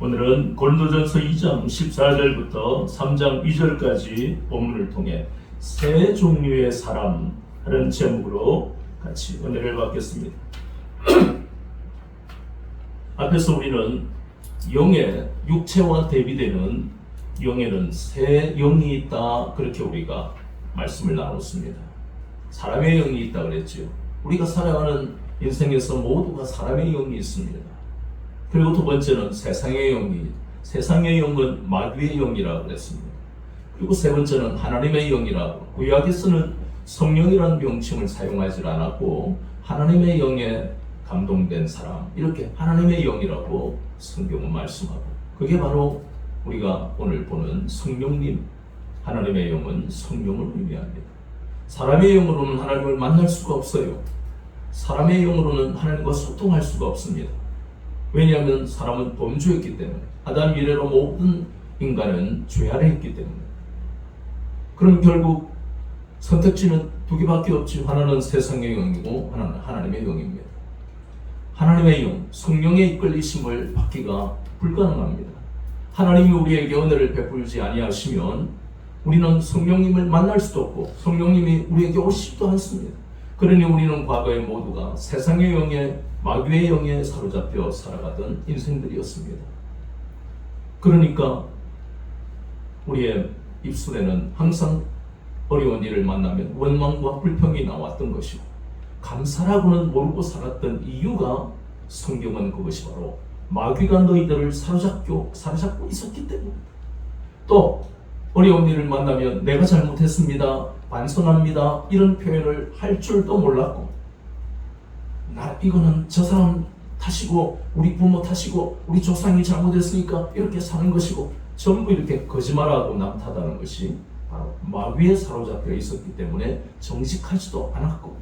오늘은 고린도전서 2장 14절부터 3장 2절까지 본문을 통해 세 종류의 사람하는 제목으로 같이 은혜를 받겠습니다. 앞에서 우리는 영의 육체와 대비되는 영에는 세 영이 있다, 그렇게 우리가 말씀을 나눴습니다. 사람의 영이 있다 그랬죠. 우리가 살아가는 인생에서 모두가 사람의 영이 있습니다. 그리고 두 번째는 세상의 영은 마귀의 영이라고 그랬습니다. 그리고 세 번째는 하나님의 영이라고, 구약에서는 성령이라는 명칭을 사용하지 않았고 하나님의 영에 감동된 사람, 이렇게 하나님의 영이라고 성경은 말씀하고, 그게 바로 우리가 오늘 보는 성령님, 하나님의 영은 성령을 의미합니다. 사람의 영으로는 하나님을 만날 수가 없어요. 사람의 영으로는 하나님과 소통할 수가 없습니다. 왜냐하면 사람은 범죄했기 때문에, 아담 이래로 모든 인간은 죄 아래 있기 때문에. 그럼 결국 선택지는 두 개밖에 없지. 하나는 세상의 영이고 하나는 하나님의 영입니다. 하나님의 영, 성령의 이끌리심을 받기가 불가능합니다. 하나님이 우리에게 은혜를 베풀지 아니하시면 우리는 성령님을 만날 수도 없고 성령님이 우리에게 오시지도 않습니다. 그러니 우리는 과거에 모두가 세상의 영에, 마귀의 영에 사로잡혀 살아가던 인생들이었습니다. 그러니까 우리의 입술에는 항상 어려운 일을 만나면 원망과 불평이 나왔던 것이고, 감사라고는 모르고 살았던 이유가, 성경은 그것이 바로 마귀가 너희들을 사로잡고 있었기 때문에. 또 어려운 일을 만나면 내가 잘못했습니다, 반성합니다, 이런 표현을 할 줄도 몰랐고, 이거는 저 사람 탓이고 우리 부모 탓이고 우리 조상이 잘못했으니까 이렇게 사는 것이고, 전부 이렇게 거짓말하고 남 탓하는 것이 바로 마귀에 사로잡혀 있었기 때문에 정직하지도 않았고,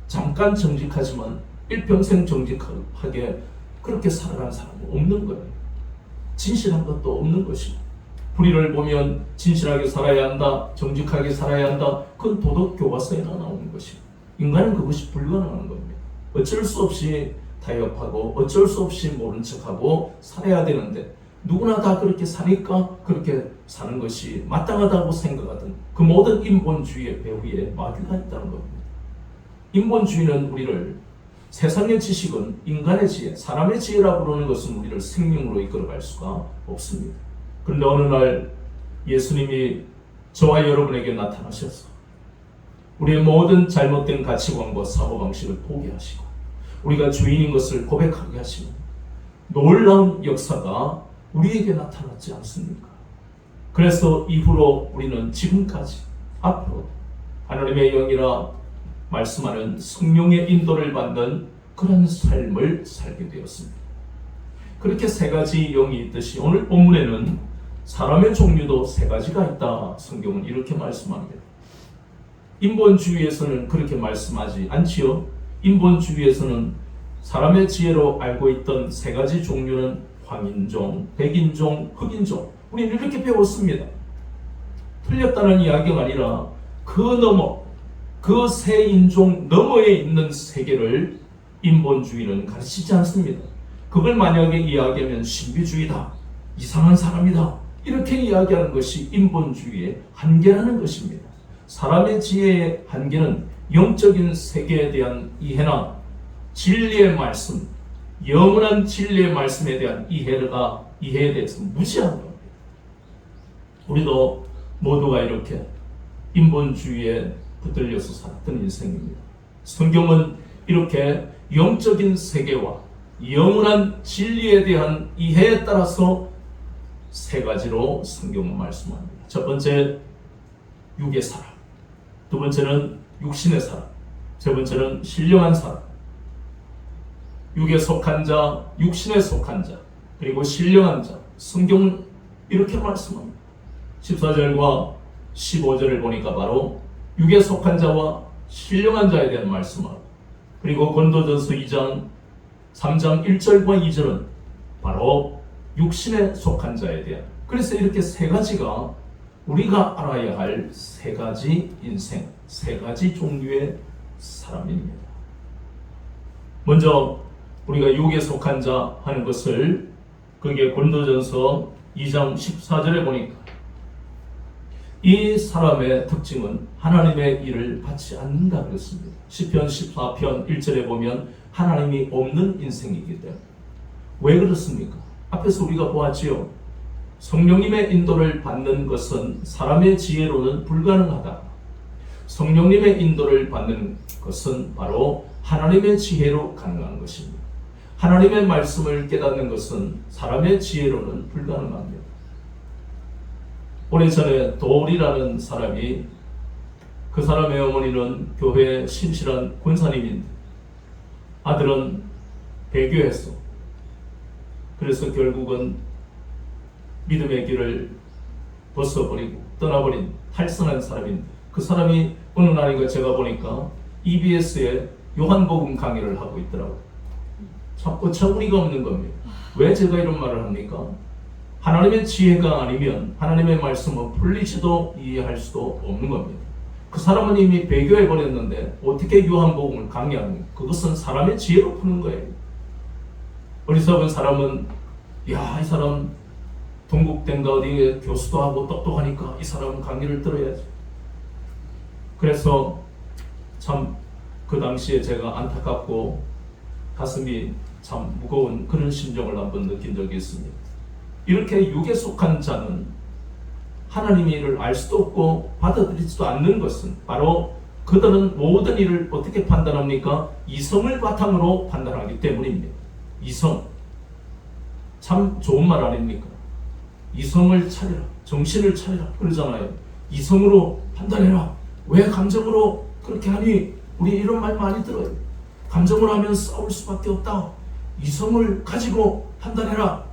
잠깐 정직하지만 일평생 정직하게 그렇게 살아간 사람은 없는 거예요. 진실한 것도 없는 것이고, 불의를 보면 진실하게 살아야 한다, 정직하게 살아야 한다, 그건 도덕 교과서에나 나오는 것이고, 인간은 그것이 불가능한 겁니다. 어쩔 수 없이 타협하고 어쩔 수 없이 모른 척하고 살아야 되는데, 누구나 다 그렇게 사니까 그렇게 사는 것이 마땅하다고 생각하던 그 모든 인본주의의 배후에 마귀가 있다는 겁니다. 인본주의는 우리를, 세상의 지식은 인간의 지혜, 사람의 지혜라고 부르는 것은 우리를 생명으로 이끌어갈 수가 없습니다. 그런데 어느 날 예수님이 저와 여러분에게 나타나셔서 우리의 모든 잘못된 가치관과 사고방식을 포기하시고 우리가 주인인 것을 고백하게 하시는 놀라운 역사가 우리에게 나타났지 않습니까? 그래서 이후로 우리는 지금까지 앞으로 하나님의 영이라 말씀하는 성령의 인도를 받는 그런 삶을 살게 되었습니다. 그렇게 세 가지 영이 있듯이 오늘 본문에는 사람의 종류도 세 가지가 있다, 성경은 이렇게 말씀합니다. 인본주의에서는 그렇게 말씀하지 않지요. 인본주의에서는 사람의 지혜로 알고 있던 세 가지 종류는 황인종, 백인종, 흑인종, 우리는 이렇게 배웠습니다. 틀렸다는 이야기가 아니라 그 너머, 그 세 인종 너머에 있는 세계를 인본주의는 가르치지 않습니다. 그걸 만약에 이야기하면 신비주의다, 이상한 사람이다, 이렇게 이야기하는 것이 인본주의의 한계라는 것입니다. 사람의 지혜의 한계는 영적인 세계에 대한 이해나 진리의 말씀, 영원한 진리의 말씀에 대한 이해에 대해서 무지한 겁니다. 우리도 모두가 이렇게 인본주의에 붙들려서 살았던 인생입니다. 성경은 이렇게 영적인 세계와 영원한 진리에 대한 이해에 따라서 세 가지로 성경은 말씀합니다. 첫 번째, 육의 사람. 두 번째는 육신의 사람. 세 번째는 신령한 사람. 육에 속한 자, 육신에 속한 자, 그리고 신령한 자. 성경은 이렇게 말씀합니다. 14절과 15절을 보니까 바로 육에 속한 자와 신령한 자에 대한 말씀하고, 그리고 고린도전서 2장 3장 1절과 2절은 바로 육신에 속한 자에 대한, 그래서 이렇게 세 가지가 우리가 알아야 할 세 가지 인생, 세 가지 종류의 사람입니다. 먼저 우리가 육에 속한 자 하는 것을 그게 고린도전서 2장 14절에 보니까 이 사람의 특징은 하나님의 일을 받지 않는다 그랬습니다. 시편 14편 1절에 보면 하나님이 없는 인생이기 때문에. 왜 그렇습니까? 앞에서 우리가 보았지요. 성령님의 인도를 받는 것은 사람의 지혜로는 불가능하다. 성령님의 인도를 받는 것은 바로 하나님의 지혜로 가능한 것입니다. 하나님의 말씀을 깨닫는 것은 사람의 지혜로는 불가능합니다. 오래전에 도울이라는 사람이, 그 사람의 어머니는 교회에 신실한 권사님인데 아들은 배교했어. 그래서 결국은 믿음의 길을 벗어버리고 떠나버린 탈선한 사람인데, 그 사람이 어느 날인가 제가 보니까 EBS에 요한복음 강의를 하고 있더라고요. 참 어처구니가 없는 겁니다. 왜 제가 이런 말을 합니까? 하나님의 지혜가 아니면 하나님의 말씀은 풀리지도 이해할 수도 없는 겁니다. 그 사람은 이미 배교해 버렸는데 어떻게 요한복음을 강의합니까? 그것은 사람의 지혜로 푸는 거예요. 어리석은 사람은 야, 이 사람 동국대인가 어디에 교수도 하고 똑똑하니까 이 사람은 강의를 들어야지. 그래서 참 그 당시에 제가 안타깝고 가슴이 참 무거운 그런 심정을 한번 느낀 적이 있습니다. 이렇게 육에 속한 자는 하나님의 일을 알 수도 없고 받아들이지도 않는 것은 바로 그들은 모든 일을 어떻게 판단합니까? 이성을 바탕으로 판단하기 때문입니다. 이성. 참 좋은 말 아닙니까? 이성을 차리라, 정신을 차리라 그러잖아요. 이성으로 판단해라. 왜 감정으로 그렇게 하니? 우리 이런 말 많이 들어요. 감정으로 하면 싸울 수밖에 없다. 이성을 가지고 판단해라.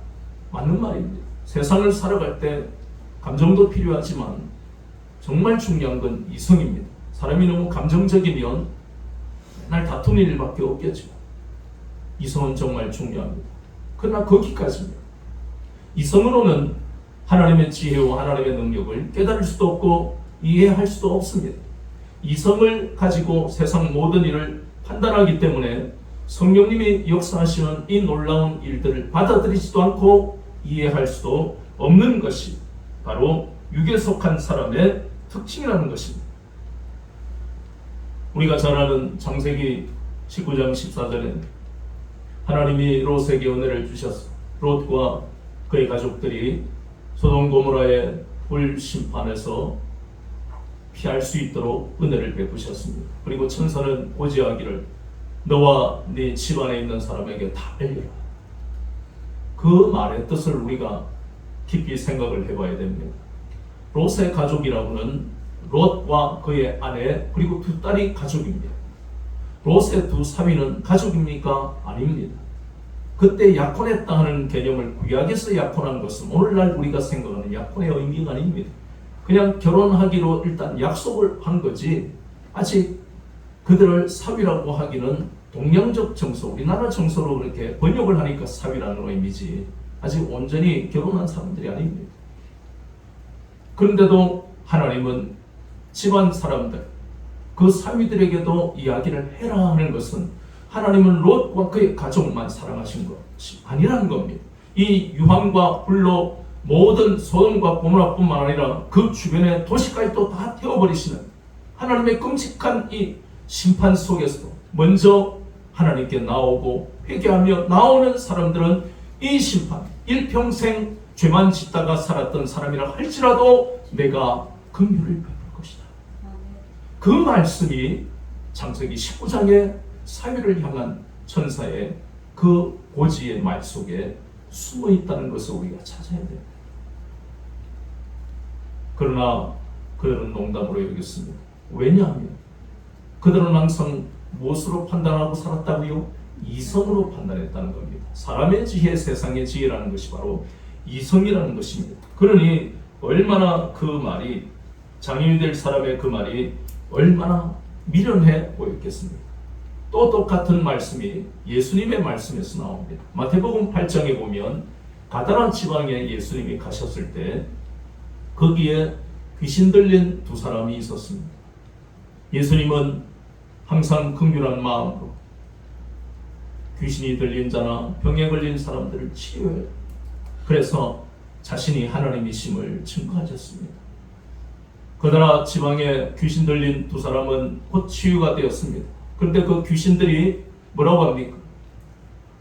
맞는 말입니다. 세상을 살아갈 때 감정도 필요하지만 정말 중요한 건 이성입니다. 사람이 너무 감정적이면 맨날 다투는 일밖에 없겠죠. 이성은 정말 중요합니다. 그러나 거기까지입니다. 이성으로는 하나님의 지혜와 하나님의 능력을 깨달을 수도 없고 이해할 수도 없습니다. 이성을 가지고 세상 모든 일을 판단하기 때문에 성령님이 역사하시는 이 놀라운 일들을 받아들이지도 않고 이해할 수도 없는 것이 바로 육에 속한 사람의 특징이라는 것입니다. 우리가 잘 아는 창세기 19장 14절에 하나님이 롯에게 은혜를 주셔서 롯과 그의 가족들이 소돔 고모라의 불 심판에서 피할 수 있도록 은혜를 베푸셨습니다. 그리고 천사는 고지하기를 너와 네 집안에 있는 사람에게 다 알려라. 그 말의 뜻을 우리가 깊이 생각을 해봐야 됩니다. 롯의 가족이라고는 롯과 그의 아내 그리고 두 딸이 가족입니다. 롯의 두 사위는 가족입니까? 아닙니다. 그때 약혼했다 하는 개념을 구약에서 약혼한 것은 오늘날 우리가 생각하는 약혼의 의미가 아닙니다. 그냥 결혼하기로 일단 약속을 한 거지 아직 그들을 사위라고 하기는 동양적 정서, 우리나라 정서로 그렇게 번역을 하니까 사위라는 의미지 아직 온전히 결혼한 사람들이 아닙니다. 그런데도 하나님은 집안 사람들, 그 사위들에게도 이야기를 해라 하는 것은 하나님은 롯과 그의 가족만 사랑하신 것이 아니라는 겁니다. 이 유황과 불로 모든 소돔과 고모라뿐만 아니라 그 주변의 도시까지도 다 태워버리시는 하나님의 끔찍한 이 심판 속에서 먼저 하나님께 나오고 회개하며 나오는 사람들은 이 심판, 일평생 죄만 짓다가 살았던 사람이라 할지라도 내가 긍휼을 베풀 것이다. 그 말씀이 창세기 19장의 사위를 향한 천사의 그 고지의 말 속에 숨어 있다는 것을 우리가 찾아야 됩니다. 그러나 그들은 농담으로 여겼습니다. 왜냐하면 그들은 항상 무엇으로 판단하고 살았다고요? 이성으로 판단했다는 겁니다. 사람의 지혜, 세상의 지혜라는 것이 바로 이성이라는 것입니다. 그러니 얼마나 그 말이, 장인이 될 사람의 그 말이 얼마나 미련해 보였겠습니까? 또 똑같은 말씀이 예수님의 말씀에서 나옵니다. 마태복음 8장에 보면 가다란 지방에 예수님이 가셨을 때 거기에 귀신 들린 두 사람이 있었습니다. 예수님은 항상 긍휼한 마음으로 귀신이 들린 자나 병에 걸린 사람들을 치료해요. 그래서 자신이 하나님이심을 증거하셨습니다. 그러나 지방에 귀신 들린 두 사람은 곧 치유가 되었습니다. 그런데 그 귀신들이 뭐라고 합니까?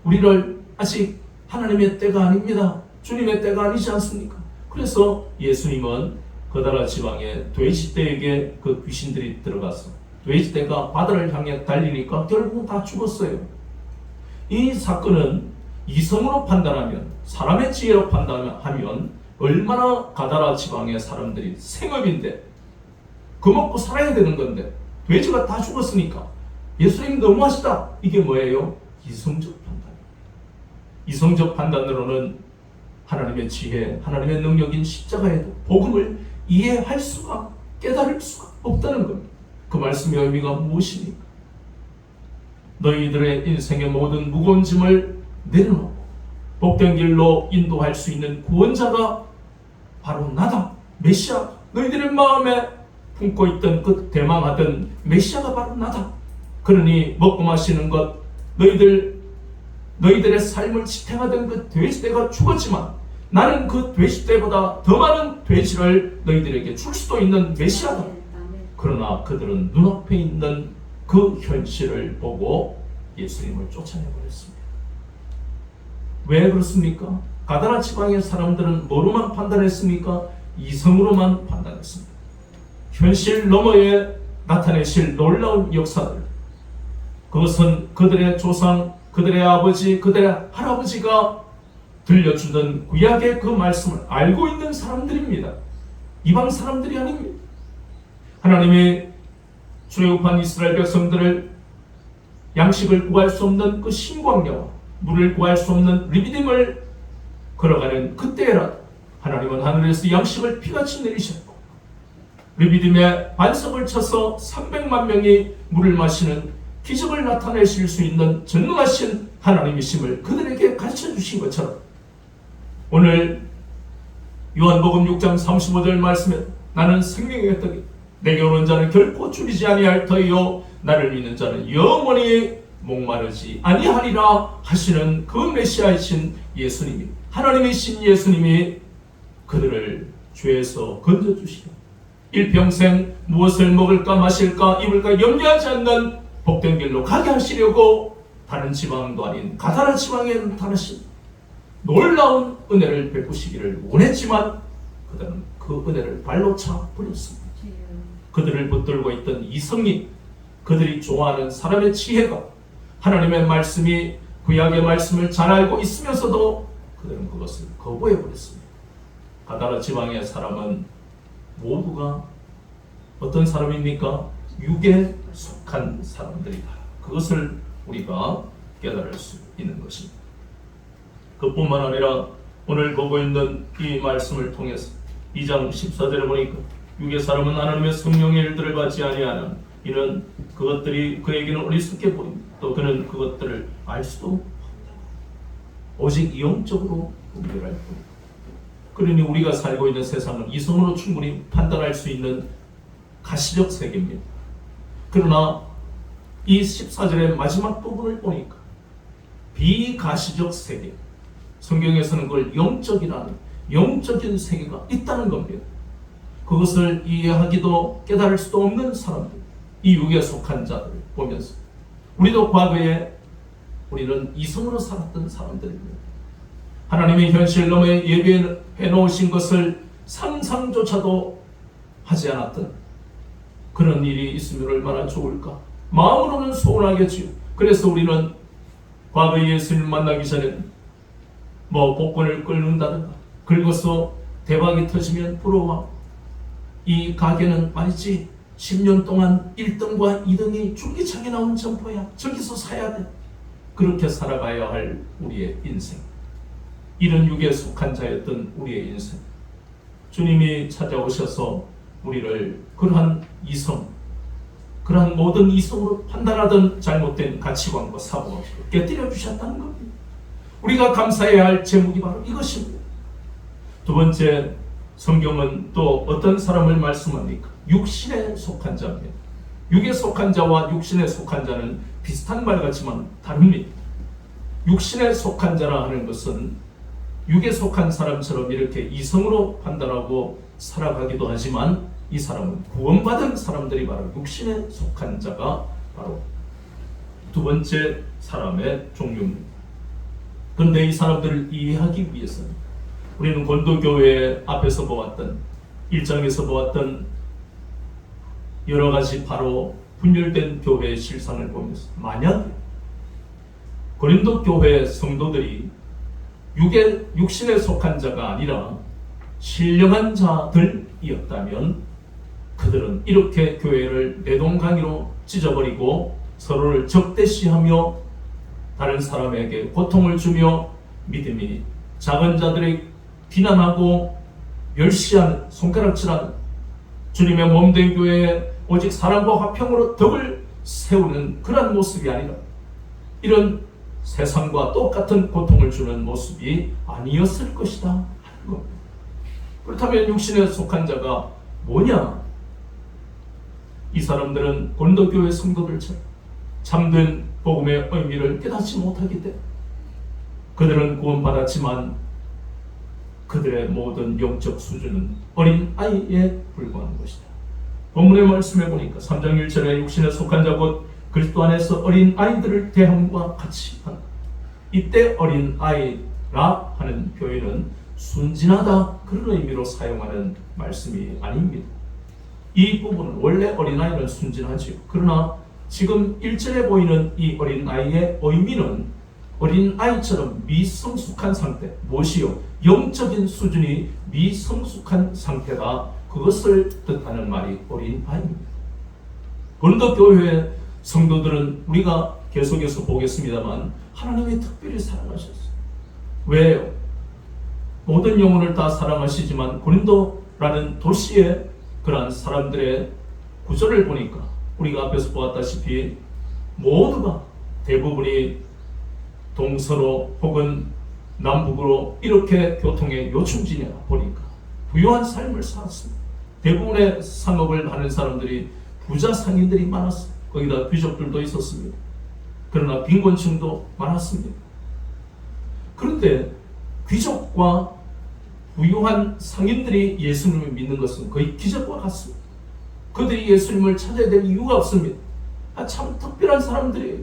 우리를 아직 하나님의 때가 아닙니다. 주님의 때가 아니지 않습니까? 그래서 예수님은 그다라 지방의 돼지떼에게 그 귀신들이 들어가서 돼지떼가 바다를 향해 달리니까 결국 다 죽었어요. 이 사건은 이성으로 판단하면, 사람의 지혜로 판단하면 얼마나 가다라 지방의 사람들이 생업인데 그 먹고 살아야 되는 건데 돼지가 다 죽었으니까 예수님 너무하시다. 이게 뭐예요? 이성적 판단. 이성적 판단으로는 하나님의 지혜, 하나님의 능력인 십자가에도 복음을 이해할 수가, 깨달을 수가 없다는 겁니다. 그 말씀의 의미가 무엇입니까? 너희들의 인생의 모든 무거운 짐을 내려놓고 복된 길로 인도할 수 있는 구원자가 바로 나다. 메시아. 너희들의 마음에 품고 있던 그 대망하던 메시아가 바로 나다. 그러니 먹고 마시는 것, 너희들의 삶을 지탱하던 그 돼지떼가 죽었지만 나는 그 돼지떼보다 더 많은 돼지를 너희들에게 줄 수도 있는 메시아다. 그러나 그들은 눈앞에 있는 그 현실을 보고 예수님을 쫓아내버렸습니다. 왜 그렇습니까? 가다라 지방의 사람들은 뭐로만 판단했습니까? 이성으로만 판단했습니다. 현실 너머에 나타내실 놀라운 역사들, 그것은 그들의 조상, 그들의 아버지, 그들의 할아버지가 들려주던 구약의 그 말씀을 알고 있는 사람들입니다. 이방 사람들이 아닙니다. 하나님이 출애굽한 이스라엘 백성들을 양식을 구할 수 없는 그 신광야와 물을 구할 수 없는 리비딤을 걸어가는 그때라도 하나님은 하늘에서 양식을 피같이 내리셨고 리비딤에 반석을 쳐서 300만 명이 물을 마시는 기적을 나타내실 수 있는 전능하신 하나님이심을 그들에게 가르쳐 주신 것처럼 오늘 요한복음 6장 35절 말씀에 나는 생명의 떡이 내게 오는 자는 결코 줄이지 아니할 터이요 나를 믿는 자는 영원히 목마르지 아니하리라 하시는 그 메시아이신 예수님이, 하나님이신 예수님이 그들을 죄에서 건져주시고 일평생 무엇을 먹을까 마실까 입을까 염려하지 않는 복된 길로 가게 하시려고 다른 지방도 아닌 가다라 지방에 나타나신 놀라운 은혜를 베푸시기를 원했지만 그들은 그 은혜를 발로 차 버렸습니다. 그들을 붙들고 있던 이성이, 그들이 좋아하는 사람의 지혜가 하나님의 말씀이 구약의 말씀을 잘 알고 있으면서도 그들은 그것을 거부해 버렸습니다. 가다라 지방의 사람은 모두가 어떤 사람입니까? 육에 속한 사람들이다. 그것을 우리가 깨달을 수 있는 것입니다. 그뿐만 아니라 오늘 보고 있는 이 말씀을 통해서 2장 14절에 보니까 육의 사람은 하나님의 성령의 일들을 받지 아니하는 이는 그것들이 그에게는 어리석게 보입니다. 또 그는 그것들을 알 수도 없다. 오직 영적으로 분별할 뿐이다. 그러니 우리가 살고 있는 세상은 이성으로 충분히 판단할 수 있는 가시적 세계입니다. 그러나 이 14절의 마지막 부분을 보니까 비가시적 세계, 성경에서는 그걸 영적이라는 영적인 세계가 있다는 겁니다. 그것을 이해하기도 깨달을 수도 없는 사람들, 이 육에 속한 자들을 보면서 우리도 과거에 우리는 이성으로 살았던 사람들입니다. 하나님의 현실 너머에 예배해 놓으신 것을 상상조차도 하지 않았던 그런 일이 있으면 얼마나 좋을까? 마음으로는 소원하겠지요. 그래서 우리는 과거에 예수님을 만나기 전에 복권을 긁는다든가 긁어서 대박이 터지면 부러워. 이 가게는 말이지 10년 동안 1등과 2등이 줄기차게 나온 점포야. 저기서 사야 돼. 그렇게 살아가야 할 우리의 인생. 이런 육에 속한 자였던 우리의 인생. 주님이 찾아오셔서 우리를 그러한 이성, 그러한 모든 이성으로 판단하던 잘못된 가치관과 사고가 깨뜨려 주셨다는 겁니다. 우리가 감사해야 할 제목이 바로 이것입니다. 두 번째, 성경은 또 어떤 사람을 말씀합니까? 육신에 속한 자입니다. 육에 속한 자와 육신에 속한 자는 비슷한 말 같지만 다릅니다. 육신에 속한 자라 하는 것은 육에 속한 사람처럼 이렇게 이성으로 판단하고 살아가기도 하지만 이 사람은 구원받은 사람들이 바로 육신에 속한 자가 바로 두 번째 사람의 종류입니다. 그런데 이 사람들을 이해하기 위해서는 우리는 고린도교회 앞에서 보았던 1장에서 보았던 여러 가지 바로 분열된 교회의 실상을 보면서 만약 고린도 교회 성도들이 육신에 속한 자가 아니라 신령한 자들이었다면 그들은 이렇게 교회를 내동강이로 찢어버리고 서로를 적대시하며 다른 사람에게 고통을 주며 믿음이 작은 자들의 비난하고 멸시하는 손가락질하는 주님의 몸된 교회에 오직 사랑과 화평으로 덕을 세우는 그런 모습이 아니라 이런 세상과 똑같은 고통을 주는 모습이 아니었을 것이다 하는 겁니다. 그렇다면 육신에 속한 자가 뭐냐? 이 사람들은 고린도교회 성도들처럼 참된 복음의 의미를 깨닫지 못하기 때문에 그들은 구원받았지만 그들의 모든 영적 수준은 어린 아이에 불과한 것이다. 본문의 말씀에 보니까 3장 1절에 육신에 속한 자 곧 그리스도 안에서 어린 아이들을 대함과 같이 한다. 이때 어린 아이라 하는 표현은 순진하다 그런 의미로 사용하는 말씀이 아닙니다. 이 부분은 원래 어린아이는 순진하지요. 그러나 지금 1절에 보이는 이 어린아이의 의미는 어린아이처럼 미성숙한 상태, 무엇이요? 영적인 수준이 미성숙한 상태다. 그것을 뜻하는 말이 어린아이입니다. 고린도 교회 성도들은 우리가 계속해서 보겠습니다만 하나님이 특별히 사랑하셨어요. 왜요? 모든 영혼을 다 사랑하시지만 고린도라는 도시의 그러한 사람들의 구조를 보니까 우리가 앞에서 보았다시피 모두가 대부분이 동서로 혹은 남북으로 이렇게 교통의 요충지냐 보니까 부유한 삶을 살았습니다. 대부분의 상업을 하는 사람들이 부자 상인들이 많았어요. 거기다 귀족들도 있었습니다. 그러나 빈곤층도 많았습니다. 그런데 귀족과 부유한 상인들이 예수님을 믿는 것은 거의 기적과 같습니다. 그들이 예수님을 찾아야 될 이유가 없습니다. 참 특별한 사람들이에요.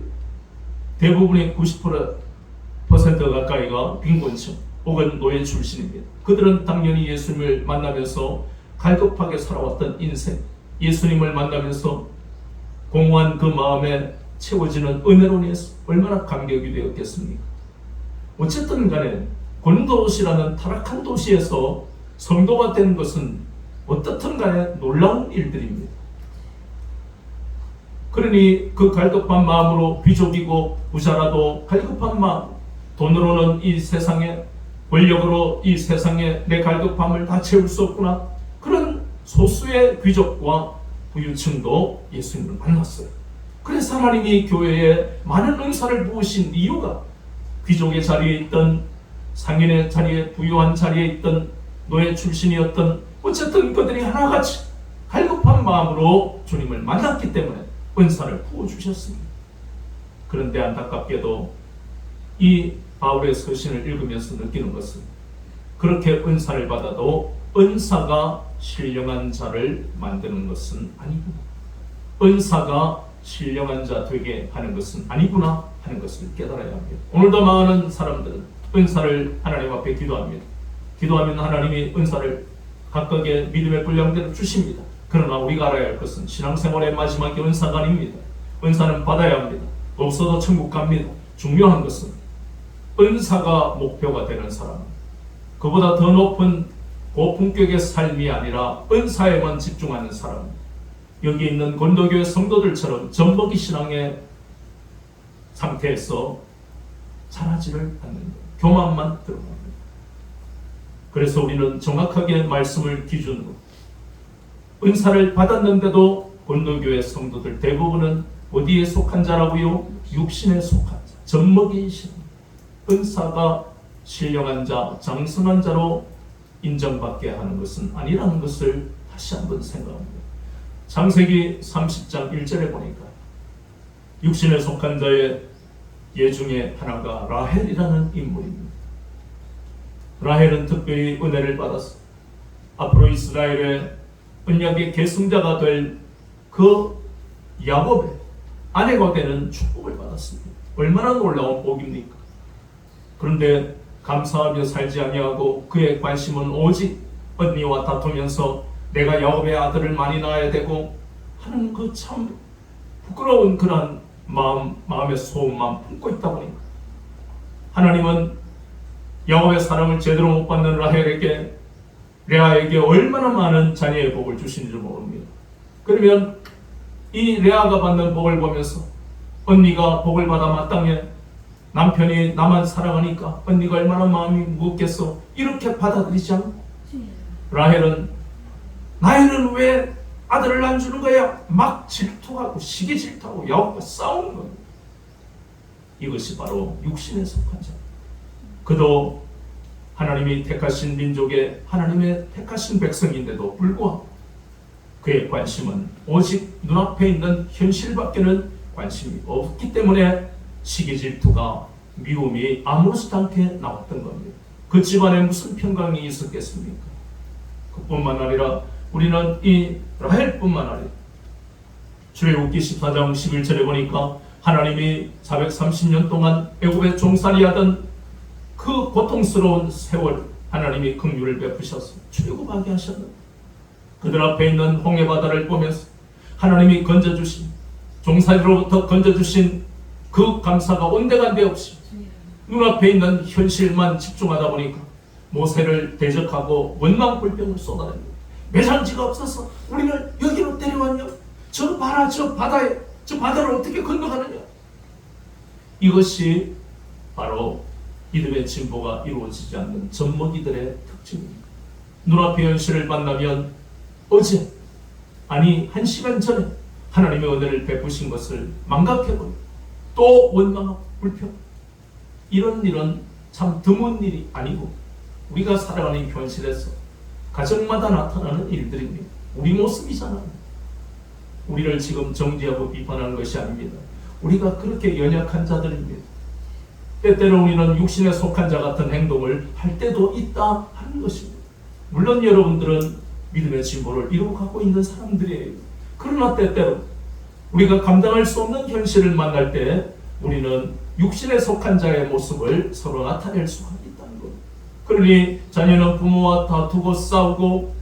대부분의 90% 가까이가 빈곤층 혹은 노예 출신입니다. 그들은 당연히 예수님을 만나면서 갈급하게 살아왔던 인생, 예수님을 만나면서 공허한 그 마음에 채워지는 은혜로 인해서 얼마나 감격이 되었겠습니까? 어쨌든 간에 고린도시라는 타락한 도시에서 성도가 되는 것은 어떻든 간에 놀라운 일들입니다. 그러니 그 갈급한 마음으로 귀족이고 부자라도 갈급한 마음, 돈으로는 이 세상에, 권력으로 이 세상에 내 갈급함을 다 채울 수 없구나. 그런 소수의 귀족과 부유층도 예수님을 만났어요. 그래서 하나님이 교회에 많은 은사를 부으신 이유가 귀족의 자리에 있던 상인의 자리에, 부유한 자리에 있던 노예 출신이었던 어쨌든 그들이 하나같이 갈급한 마음으로 주님을 만났기 때문에 은사를 부어주셨습니다. 그런데 안타깝게도 이 바울의 서신을 읽으면서 느끼는 것은 그렇게 은사를 받아도 은사가 신령한 자를 만드는 것은 아니구나. 은사가 신령한 자 되게 하는 것은 아니구나 하는 것을 깨달아야 합니다. 오늘도 많은 사람들은 은사를 하나님 앞에 기도합니다. 기도하면 하나님이 은사를 각각의 믿음의 분량대로 주십니다. 그러나 우리가 알아야 할 것은 신앙생활의 마지막이 은사가 아닙니다. 은사는 받아야 합니다. 없어도 천국 갑니다. 중요한 것은 은사가 목표가 되는 사람, 그보다 더 높은 고품격의 삶이 아니라 은사에만 집중하는 사람, 여기 있는 고린도교회 성도들처럼 젖먹이 신앙의 상태에서 자라지를 않는다. 교만만 들어갑니다. 그래서 우리는 정확하게 말씀을 기준으로 은사를 받았는데도 고린도교회 성도들 대부분은 어디에 속한 자라고요? 육신에 속한 자, 젖먹이 신앙. 은사가 신령한 자, 장성한 자로 인정받게 하는 것은 아니라는 것을 다시 한번 생각합니다. 창세기 30장 1절에 보니까 육신에 속한 자의 예 중에 하나가 라헬이라는 인물입니다. 라헬은 특별히 은혜를 받았어. 앞으로 이스라엘의 언약의 계승자가 될 그 야곱의 아내가 되는 축복을 받았습니다. 얼마나 놀라운 복입니까? 그런데 감사하며 살지 아니하고 그의 관심은 오직 언니와 다투면서 내가 야곱의 아들을 많이 낳아야 되고 하는 그 참 부끄러운 그러한 마음의 소음만 품고 있다 보니까 하나님은 야곱의 사랑을 제대로 못 받는 라헬에게 레아에게 얼마나 많은 자녀의 복을 주시는지 모릅니다. 그러면 이 레아가 받는 복을 보면서 언니가 복을 받아 마땅해 남편이 나만 사랑하니까 언니가 얼마나 마음이 무겁겠어 이렇게 받아들이지 않고 라헬은 나에는 왜 아들을 안 주는 거야? 막 질투하고 시기 질투하고 야곱과 싸우는 겁니다. 이것이 바로 육신에 속한 자. 그도 하나님이 택하신 민족의 하나님의 택하신 백성인데도 불구하고 그의 관심은 오직 눈앞에 있는 현실밖에는 관심이 없기 때문에 시기 질투가 미움이 아무렇지도 않게 나왔던 겁니다. 그 집안에 무슨 평강이 있었겠습니까? 그뿐만 아니라 우리는 이 라헬뿐만 아니라 출애굽기 14장 11절에 보니까 하나님이 430년 동안 애굽에 종살이 하던 그 고통스러운 세월 하나님이 긍휼을 베푸셔서 출애굽하게 하셨는데 그들 앞에 있는 홍해 바다를 보면서 하나님이 건져주신 종살이로부터 건져주신 그 감사가 온데간데 없이 눈앞에 있는 현실만 집중하다 보니까 모세를 대적하고 원망불평을 쏟아냅니다. 매장지가 없어서 우리를 여기로 데려왔냐? 저 봐라, 저 바다를 어떻게 건너가느냐? 이것이 바로 믿음의 진보가 이루어지지 않는 젖먹이들의 특징입니다. 눈앞의 현실을 만나면 어제, 아니 1시간 전에 하나님의 은혜를 베푸신 것을 망각해버리고 또 원망하고 불평. 이런 일은 참 드문 일이 아니고 우리가 살아가는 현실에서 가정마다 나타나는 일들입니다. 우리 모습이잖아요. 우리를 지금 정죄하고 비판하는 것이 아닙니다. 우리가 그렇게 연약한 자들입니다. 때때로 우리는 육신에 속한 자 같은 행동을 할 때도 있다 하는 것입니다. 물론 여러분들은 믿음의 진보를 이루어가고 있는 사람들이에요. 그러나 때때로 우리가 감당할 수 없는 현실을 만날 때 우리는 육신에 속한 자의 모습을 서로 나타낼 수가 있다는 것. 그러니 자녀는 부모와 다투고 싸우고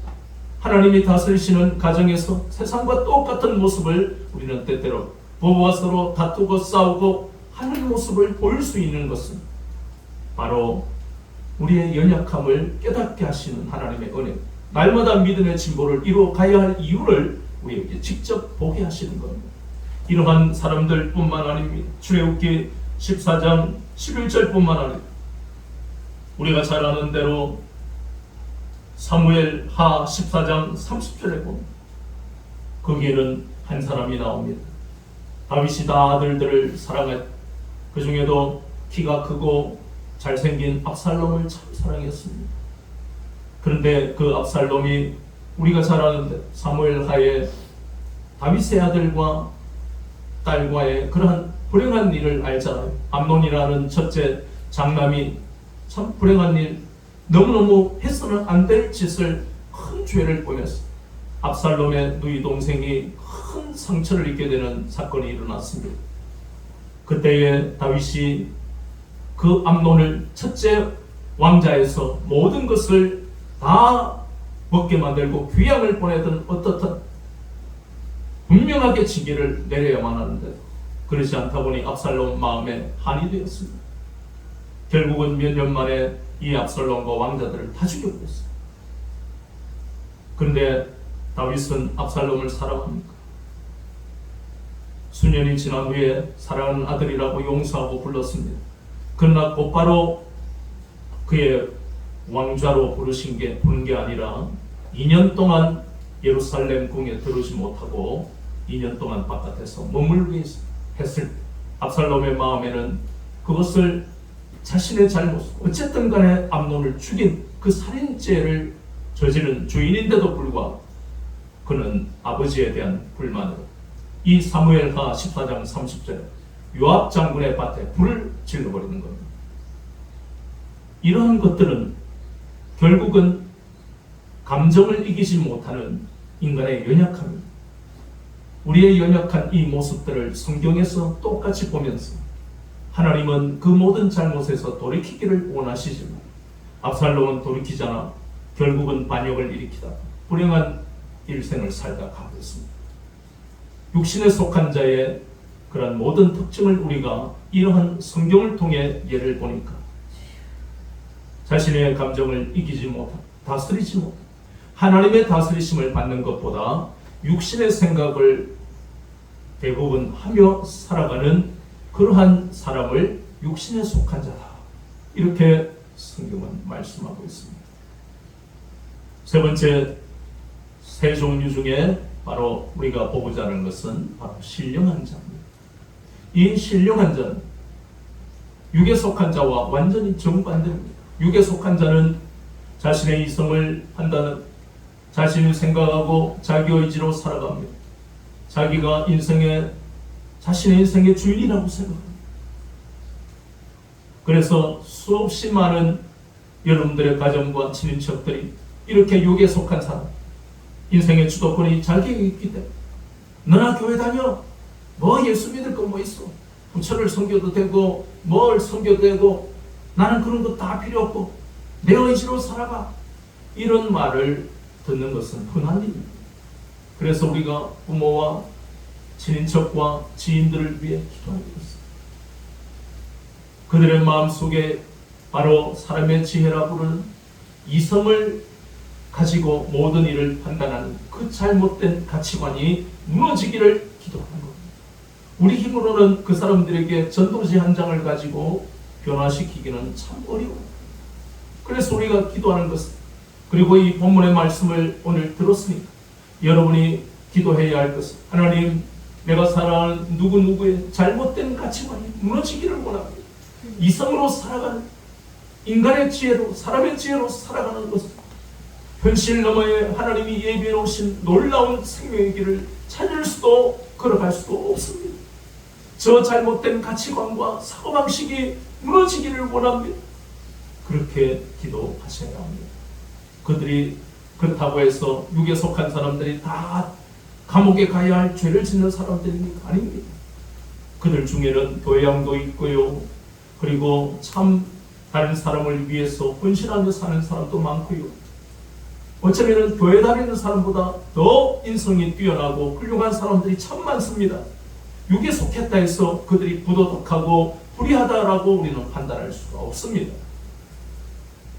하나님이 다스리시는 가정에서 세상과 똑같은 모습을 우리는 때때로 부부와 서로 다투고 싸우고 하는 모습을 볼 수 있는 것은 바로 우리의 연약함을 깨닫게 하시는 하나님의 은혜, 날마다 믿음의 진보를 이루어 가야 할 이유를 우리에게 직접 보게 하시는 겁니다. 이러한 사람들 뿐만 아닙니다. 출애굽기 14장 11절뿐만 아니라 우리가 잘 아는 대로 사무엘 하 14장 30절에 보면 거기에는 한 사람이 나옵니다. 다윗이 다 아들들을 사랑했고 그 중에도 키가 크고 잘생긴 압살롬을 참 사랑했습니다. 그런데 그 압살롬이 우리가 잘 아는데 사무엘 하에 다윗의 아들과 딸과의 그러한 불행한 일을 알잖아요. 암논이라는 첫째 장남이 참 불행한 일, 너무너무 해서는 안 될 짓을 큰 죄를 범했어. 압살롬의 누이 동생이 큰 상처를 입게 되는 사건이 일어났습니다. 그때에 다윗이 그 암논을 첫째 왕자에서 모든 것을 다 먹게 만들고 귀양을 보내던 어떻든 분명하게 징계를 내려야만 하는데 그렇지 않다 보니 압살롬 마음에 한이 되었습니다. 결국은 몇 년 만에 이 압살롬과 왕자들을 다 죽여버렸어요. 그런데 다윗은 압살롬을 사랑합니까? 수년이 지난 후에 사랑하는 아들이라고 용서하고 불렀습니다. 그러나 곧바로 그의 왕좌로 부르신 게 부른 게 아니라 2년 동안 예루살렘 궁에 들어오지 못하고 2년 동안 바깥에서 머물게 했을 때 압살롬의 마음에는 그것을 자신의 잘못, 어쨌든 간에 암논을 죽인 그 살인죄를 저지른 주인인데도 불구하고 그는 아버지에 대한 불만으로 이 사무엘하 14장 30절에 요압 장군의 밭에 불을 질러버리는 겁니다. 이러한 것들은 결국은 감정을 이기지 못하는 인간의 연약함입니다. 우리의 연약한 이 모습들을 성경에서 똑같이 보면서 하나님은 그 모든 잘못에서 돌이키기를 원하시지만 압살롬은 돌이키잖아 결국은 반역을 일으키다 불행한 일생을 살다 가겠습니다. 육신에 속한 자의 그런 모든 특징을 우리가 이러한 성경을 통해 예를 보니까 자신의 감정을 이기지 못하고 다스리지 못하고 하나님의 다스리심을 받는 것보다 육신의 생각을 대부분 하며 살아가는 그러한 사람을 육신에 속한 자다. 이렇게 성경은 말씀하고 있습니다. 세 번째 세 종류 중에 바로 우리가 보고자 하는 것은 바로 신령한 자입니다. 이 신령한 자는 육에 속한 자와 완전히 정반대입니다. 육에 속한 자는 자신의 이성을 판단하고 자신이 생각하고 자기 의지로 살아갑니다. 자기가 자신의 인생의 주인이라고 생각합니다. 그래서 수없이 많은 여러분들의 가정과 친인척들이 이렇게 육에 속한 사람, 인생의 주도권이 자기에게 있기 때문에 너나 교회 다녀, 뭐 예수 믿을 거 뭐 있어, 부처를 섬겨도 되고 뭘 섬겨도 되고 나는 그런 거 다 필요 없고 내 의지로 살아가, 이런 말을 듣는 것은 흔한 일입니다. 그래서 우리가 부모와 친인척과 지인들을 위해 기도하고 있습니다. 그들의 마음속에 바로 사람의 지혜라 부르는 이성을 가지고 모든 일을 판단하는 그 잘못된 가치관이 무너지기를 기도하는 겁니다. 우리 힘으로는 그 사람들에게 전도지 한 장을 가지고 변화시키기는 참 어려워요. 그래서 우리가 기도하는 것은, 그리고 이 본문의 말씀을 오늘 들었으니까 여러분이 기도해야 할 것은, 하나님, 내가 사랑하는 누구누구의 잘못된 가치관이 무너지기를 원합니다. 이성으로 살아가는, 인간의 지혜로, 사람의 지혜로 살아가는 것은 현실 너머에 하나님이 예비해 놓으신 놀라운 생명의 길을 찾을 수도 걸어갈 수도 없습니다. 저 잘못된 가치관과 사고방식이 무너지기를 원합니다. 그렇게 기도하셔야 합니다. 그들이 그렇다고 해서 육에 속한 사람들이 다 감옥에 가야 할 죄를 짓는 사람들입니까? 아닙니다. 그들 중에는 교양도 있고요, 그리고 참 다른 사람을 위해서 헌신하며 사는 사람도 많고요, 어쩌면 교회 다니는 사람보다 더 인성이 뛰어나고 훌륭한 사람들이 참 많습니다. 육에 속했다 해서 그들이 부도덕하고 불의하다라고 우리는 판단할 수가 없습니다.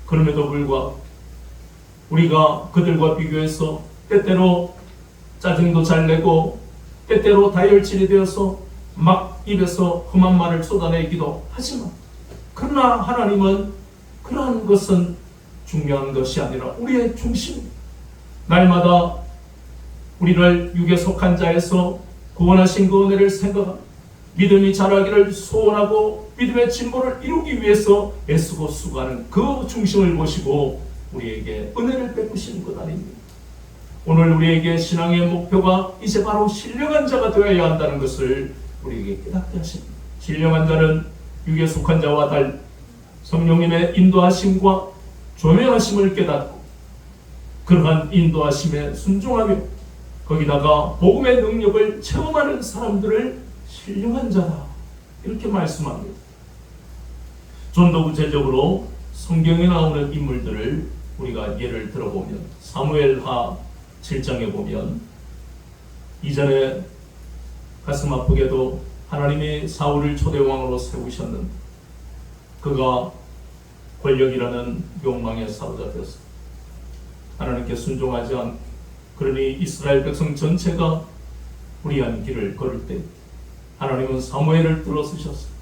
그럼에도 불구하고 우리가 그들과 비교해서 때때로 짜증도 잘 내고 때때로 다혈질이 되어서 막 입에서 험한 말을 쏟아내기도 하지만, 그러나 하나님은 그러한 것은 중요한 것이 아니라 우리의 중심, 날마다 우리를 육에 속한 자에서 구원하신 그 은혜를 생각하고 믿음이 자라기를 소원하고 믿음의 진보를 이루기 위해서 애쓰고 수고하는 그 중심을 보시고 우리에게 은혜를 베푸시는 것 아닙니까? 오늘 우리에게 신앙의 목표가 이제 바로 신령한 자가 되어야 한다는 것을 우리에게 깨닫게 하십니다. 신령한 자는 육에 속한 자와 달리 성령님의 인도하심과 조명하심을 깨닫고 그러한 인도하심에 순종하며 거기다가 복음의 능력을 체험하는 사람들을 신령한 자다, 이렇게 말씀합니다. 좀 더 구체적으로 성경에 나오는 인물들을 우리가 예를 들어보면, 사무엘하 7장에 보면 이전에 가슴 아프게도 하나님이 사울을 초대왕으로 세우셨는데 그가 권력이라는 욕망에 사로잡혔습니다. 하나님께 순종하지 않고, 그러니 이스라엘 백성 전체가 불의한 길을 걸을 때 하나님은 사무엘을 들어쓰셨습니다.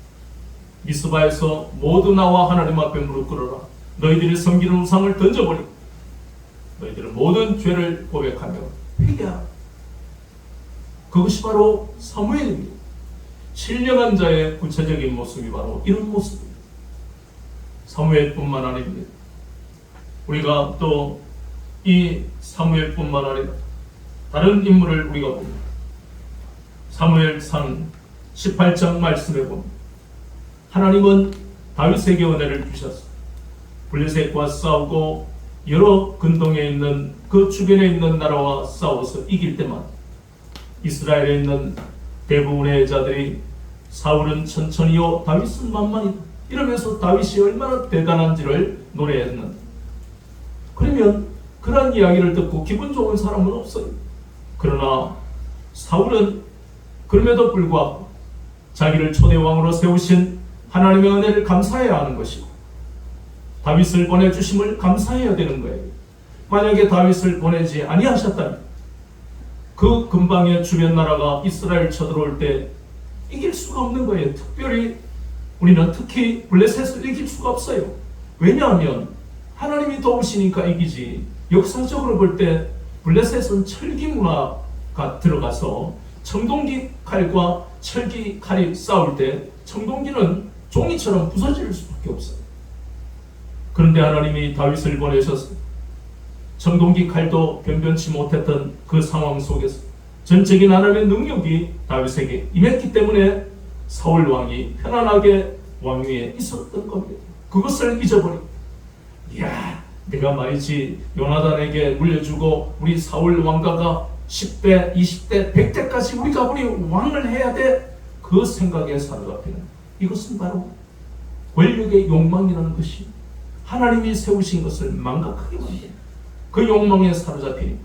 미스바에서 모두 나와 하나님 앞에 무릎 꿇어라. 너희들이 섬기는 우상을 던져버리고 너희들은 모든 죄를 고백하며 회개하라. 그것이 바로 사무엘입니다. 신령한 자의 구체적인 모습이 바로 이런 모습입니다. 사무엘뿐만 아닙니다. 우리가 또 이 사무엘뿐만 아니라 다른 인물을 우리가 봅니다. 사무엘상 18장 말씀에 봅니다. 하나님은 다윗에게 은혜를 주셨습니다. 블레셋과 싸우고 여러 근동에 있는 그 주변에 있는 나라와 싸워서 이길 때만 이스라엘에 있는 대부분의 자들이 사울은 천천히요 다윗은 만만이다 이러면서 다윗이 얼마나 대단한지를 노래했는데, 그러면 그런 이야기를 듣고 기분 좋은 사람은 없어요. 그러나 사울은 그럼에도 불구하고 자기를 초대왕으로 세우신 하나님의 은혜를 감사해야 하는 것이고 다윗을 보내주심을 감사해야 되는 거예요. 만약에 다윗을 보내지 아니하셨다면 그 근방의 주변 나라가 이스라엘 쳐들어올 때 이길 수가 없는 거예요. 특별히 우리는 특히 블레셋을 이길 수가 없어요. 왜냐하면 하나님이 도우시니까 이기지, 역사적으로 볼 때 블레셋은 철기 문화가 들어가서 청동기 칼과 철기 칼이 싸울 때 청동기는 종이처럼 부서질 수밖에 없어요. 그런데 하나님이 다윗을 보내셔서 청동기 칼도 변변치 못했던 그 상황 속에서 전적인 하나님의 능력이 다윗에게 임했기 때문에 사울 왕이 편안하게 왕위에 있었던 겁니다. 그것을 잊어버리고, 이야, 내가 말이지 요나단에게 물려주고 우리 사울 왕가가 10대, 20대, 100대까지 우리가 우리 왕을 해야 돼, 그 생각에 사로잡히는, 이것은 바로 권력의 욕망이라는 것이 하나님이 세우신 것을 망각하게 만드는 그 욕망에 사로잡히니까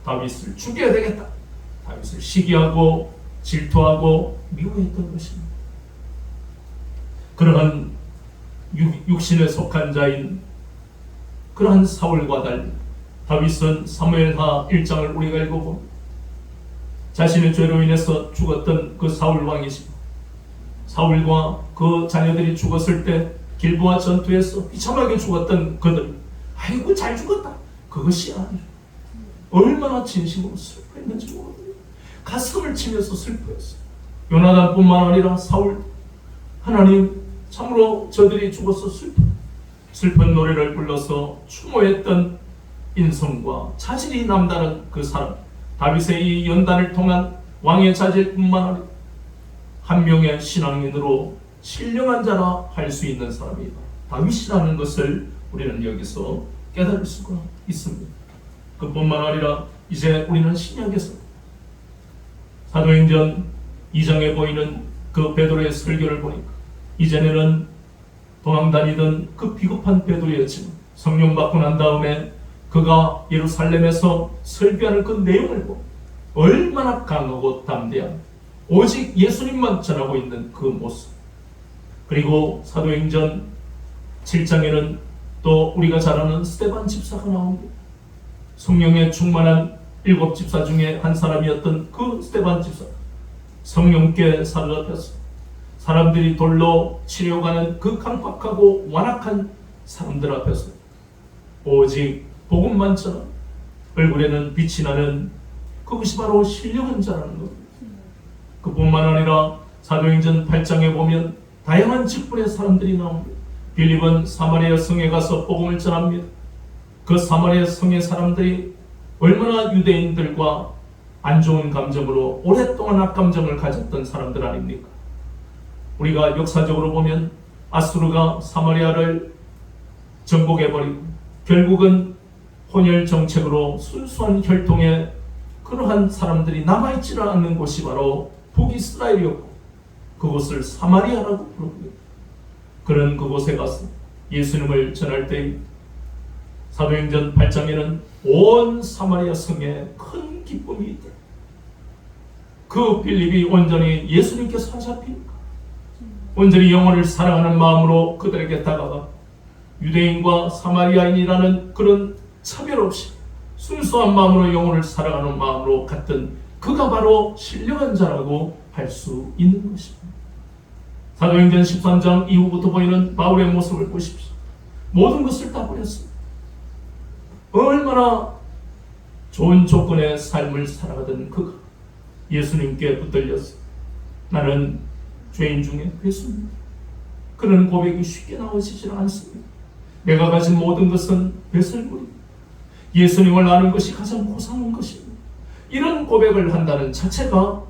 다윗을 죽여야 되겠다, 다윗을 시기하고 질투하고 미워했던 것입니다. 그러한 육신에 속한 자인 그러한 사울과 달리 다윗은 사무엘하 1장을 우리가 읽어보면 자신의 죄로 인해서 죽었던 그 사울 왕이시고, 사울과 그 자녀들이 죽었을 때 길보아 전투에서 비참하게 죽었던 그들, 아이고 잘 죽었다, 그것이 아니라 얼마나 진심으로 슬퍼했는지 모르거든요. 가슴을 치면서 슬퍼했어요. 요나단뿐만 아니라 사울, 하나님 참으로 저들이 죽어서 슬픈 노래를 불러서 추모했던 인성과 자질이 남다른 그 사람, 다윗의 이 연단을 통한 왕의 자질뿐만 아니라 한 명의 신앙인으로 신령한 자라 할 수 있는 사람이 다윗이라는 것을 우리는 여기서 깨달을 수가 있습니다. 그뿐만 아니라 이제 우리는 신약에서 사도행전 2장에 보이는 그 베드로의 설교를 보니까 이전에는 도망다니던 그 비겁한 베드로였지만 성령 받고 난 다음에 그가 예루살렘에서 설교하는 그 내용을 보고 얼마나 강하고 담대한, 오직 예수님만 전하고 있는 그 모습, 그리고 사도행전 7장에는 또 우리가 잘 아는 스데반 집사가 나옵니다. 성령에 충만한 7 집사 중에 한 사람이었던 그 스데반 집사, 성령께 사로잡혀서 사람들이 돌로 치려가는 그 강팍하고 완악한 사람들 앞에서 오직 복음만 전하, 얼굴에는 빛이 나는 그것이 바로 신령한 자라는 겁니다. 그뿐만 아니라 사도행전 8장에 보면 다양한 직분의 사람들이 나옵니다. 빌립은 사마리아 성에 가서 복음을 전합니다. 그 사마리아 성의 사람들이 얼마나 유대인들과 안 좋은 감정으로 오랫동안 악감정을 가졌던 사람들 아닙니까? 우리가 역사적으로 보면 아수르가 사마리아를 정복해버리고 결국은 혼혈 정책으로 순수한 혈통의 그러한 사람들이 남아있지를 않는 곳이 바로 북이스라엘이었고 그곳을 사마리아라고 부릅니다. 그런 그곳에 가서 예수님을 전할 때 사도행전 8장에는 온 사마리아 성에 큰 기쁨이 있다. 그 빌립이 온전히 예수님께 사로잡히니까 온전히 영혼을 사랑하는 마음으로 그들에게 다가가 유대인과 사마리아인이라는 그런 차별 없이 순수한 마음으로 영혼을 사랑하는 마음으로 갔던 그가 바로 신령한 자라고 할 수 있는 것입니다. 사도행전 13장 이후부터 보이는 바울의 모습을 보십시오. 모든 것을 다 버렸습니다. 얼마나 좋은 조건의 삶을 살아가던 그가 예수님께 붙들려서 나는 죄인 중에 괴수입니다. 그런 고백이 쉽게 나오지질 않습니다. 내가 가진 모든 것은 배설물입니다. 예수님을 아는 것이 가장 고상한 것입니다. 이런 고백을 한다는 자체가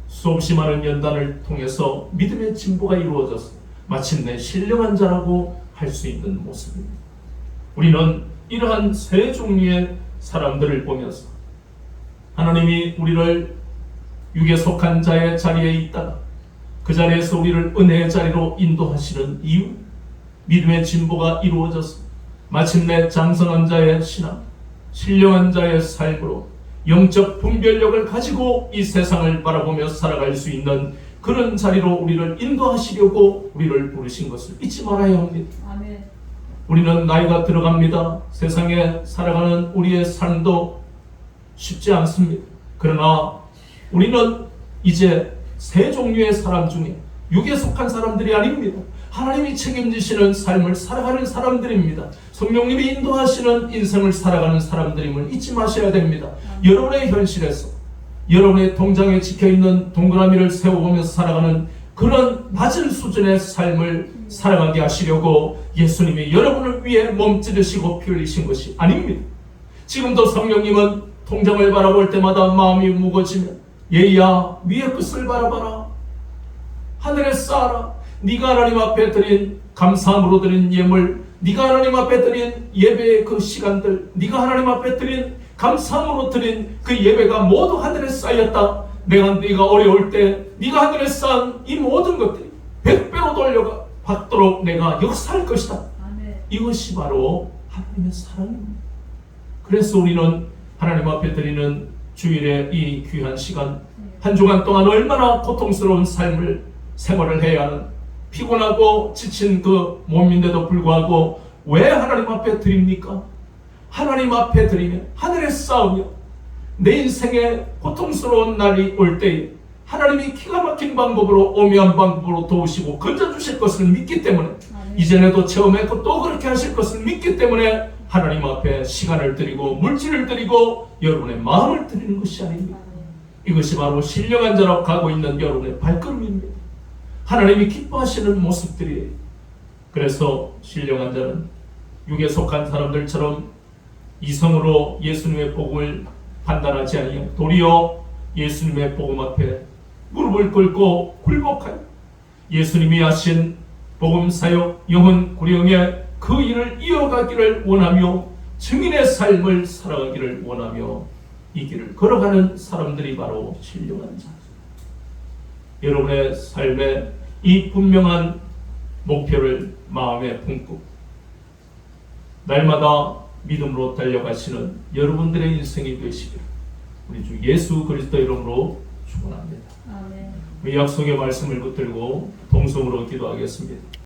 수없이 많은 연단을 통해서 믿음의 진보가 이루어져서 마침내 신령한 자라고 할 수 있는 모습입니다. 우리는 이 이러한 세 종류의 사람들을 보면서 하나님이 우리를 육에 속한 자의 자리에 있다가 그 자리에서 우리를 은혜의 자리로 인도하시는 이유, 믿음의 진보가 이루어져서 마침내 장성한 자의 신앙, 신령한 자의 삶으로 영적 분별력을 가지고 이 세상을 바라보며 살아갈 수 있는 그런 자리로 우리를 인도하시려고 우리를 부르신 것을 잊지 말아야 합니다. 아멘. 우리는 나이가 들어갑니다. 세상에 살아가는 우리의 삶도 쉽지 않습니다. 그러나 우리는 이제 세 종류의 사람 중에 육에 속한 사람들이 아닙니다. 하나님이 책임지시는 삶을 살아가는 사람들입니다. 성령님이 인도하시는 인생을 살아가는 사람들임을 잊지 마셔야 됩니다. 여러분의 현실에서 여러분의 통장에 찍혀있는 동그라미를 세워보면서 살아가는 그런 낮은 수준의 삶을 살아가게 하시려고 예수님이 여러분을 위해 몸찌르시고 피 흘리신 것이 아닙니다. 지금도 성령님은 통장을 바라볼 때마다 마음이 무거워지면 얘야 위의 끝을 바라봐라. 하늘에 쌓아라. 네가 하나님 앞에 드린 감사함으로 드린 예물, 네가 하나님 앞에 드린 예배의 그 시간들, 네가 하나님 앞에 드린 감사함으로 드린 그 예배가 모두 하늘에 쌓였다. 네가 어려울 때 네가 하늘에 쌓은 이 모든 것들이 100배로 돌려가 받도록 내가 역사할 것이다. 아멘. 이것이 바로 하나님의 사랑입니다. 그래서 우리는 하나님 앞에 드리는 주일의 이 귀한 시간, 한 주간 동안 얼마나 고통스러운 생활을 해야 하는 피곤하고 지친 그 몸인데도 불구하고 왜 하나님 앞에 드립니까? 하나님 앞에 드리면 하늘에 쌓으며 내 인생에 고통스러운 날이 올 때에 하나님이 기가 막힌 방법으로 오묘한 방법으로 도우시고 건져주실 것을 믿기 때문에 이전에도 체험했고 또 그렇게 하실 것을 믿기 때문에 하나님 앞에 시간을 드리고 물질을 드리고 여러분의 마음을 드리는 것이 아닙니다. 이것이 바로 신령한 자로 가고 있는 여러분의 발걸음입니다. 하나님이 기뻐하시는 모습들이에요. 그래서 신령한 자는 육에 속한 사람들처럼 이성으로 예수님의 복음을 판단하지 아니하고 도리어 예수님의 복음 앞에 무릎을 꿇고 굴복하여 예수님이 하신 복음 사역 영혼 구령의 그 일을 이어가기를 원하며 증인의 삶을 살아가기를 원하며 이 길을 걸어가는 사람들이 바로 신령한 자. 여러분의 삶의 이 분명한 목표를 마음에 품고 날마다 믿음으로 달려가시는 여러분들의 인생이 되시기를 우리 주 예수 그리스도 이름으로 축원합니다. 아멘. 우리 약속의 말씀을 붙들고 동성으로 기도하겠습니다.